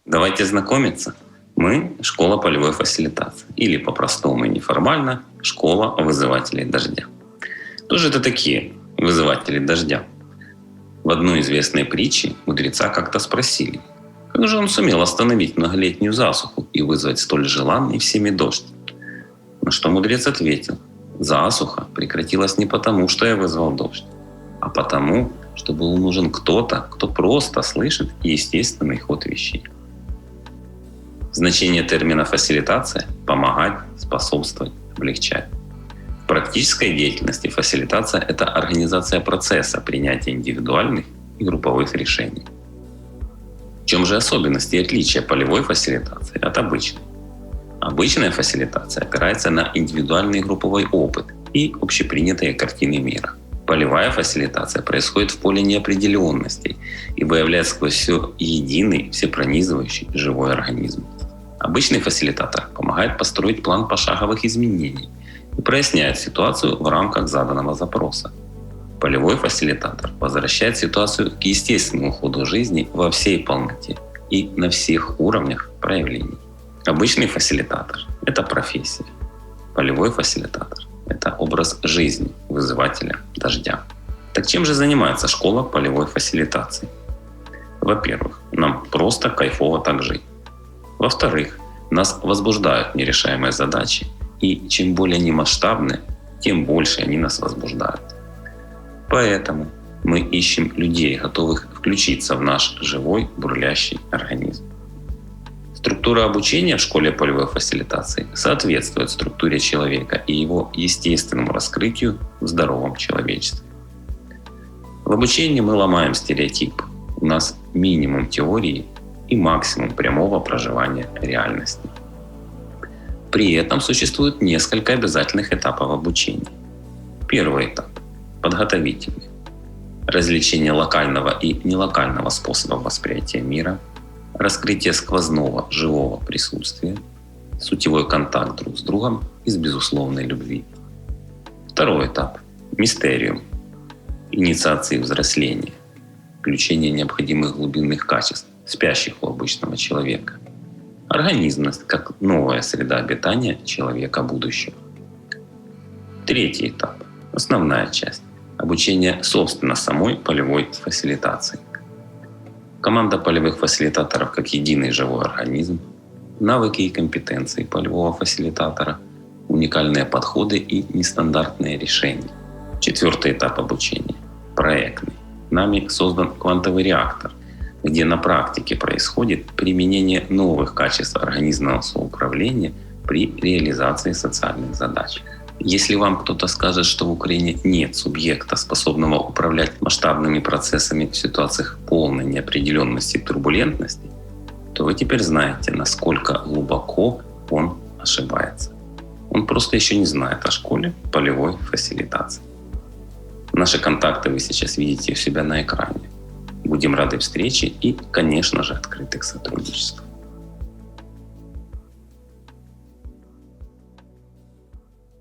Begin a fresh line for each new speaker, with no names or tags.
Давайте знакомиться. Мы – школа полевой фасилитации. Или по-простому и неформально – школа вызывателей дождя. Кто же это такие вызыватели дождя? В одной известной притче мудреца как-то спросили, как же он сумел остановить многолетнюю засуху и вызвать столь желанный всеми дождь? На что мудрец ответил: засуха прекратилась не потому, что я вызвал дождь, а потому, что был нужен кто-то, кто просто слышит естественный ход вещей. Значение термина «фасилитация» – помогать, способствовать, облегчать. В практической деятельности фасилитация – это организация процесса принятия индивидуальных и групповых решений. В чем же особенности и отличия полевой фасилитации от обычной? Обычная фасилитация опирается на индивидуальный и групповой опыт и общепринятые картины мира. Полевая фасилитация происходит в поле неопределенностей и выявляет сквозь все единый, всепронизывающий живой организм. Обычный фасилитатор помогает построить план пошаговых изменений и проясняет ситуацию в рамках заданного запроса. Полевой фасилитатор возвращает ситуацию к естественному ходу жизни во всей полноте и на всех уровнях проявлений. Обычный фасилитатор – это профессия. Полевой фасилитатор – это образ жизни вызывателя дождя. Так чем же занимается школа полевой фасилитации? Во-первых, нам просто кайфово так жить. Во-вторых, нас возбуждают нерешаемые задачи, и чем более они масштабны, тем больше они нас возбуждают. Поэтому мы ищем людей, готовых включиться в наш живой, бурлящий организм. Структура обучения в школе полевой фасилитации соответствует структуре человека и его естественному раскрытию в здоровом человечестве. В обучении мы ломаем стереотип. У нас минимум теории и максимум прямого проживания реальности. При этом существует несколько обязательных этапов обучения. Первый этап – подготовительный. Развлечение локального и нелокального способов восприятия мира, раскрытие сквозного живого присутствия, сутевой контакт друг с другом из безусловной любви. Второй этап – мистериум. Инициации взросления, включение необходимых глубинных качеств, спящих у обычного человека. Организмность как новая среда обитания человека будущего. Третий этап – основная часть – обучение собственно самой полевой фасилитации. Команда полевых фасилитаторов как единый живой организм, навыки и компетенции полевого фасилитатора, уникальные подходы и нестандартные решения. Четвертый этап обучения – проектный. Нами создан квантовый реактор, где на практике происходит применение новых качеств организмного самоуправления при реализации социальных задач. Если вам кто-то скажет, что в Украине нет субъекта, способного управлять масштабными процессами в ситуациях полной неопределенности и турбулентности, то вы теперь знаете, насколько глубоко он ошибается. Он просто еще не знает о школе полевой фасилитации. Наши контакты вы сейчас видите у себя на экране. Будем рады встрече и, конечно же, открыты к сотрудничеству.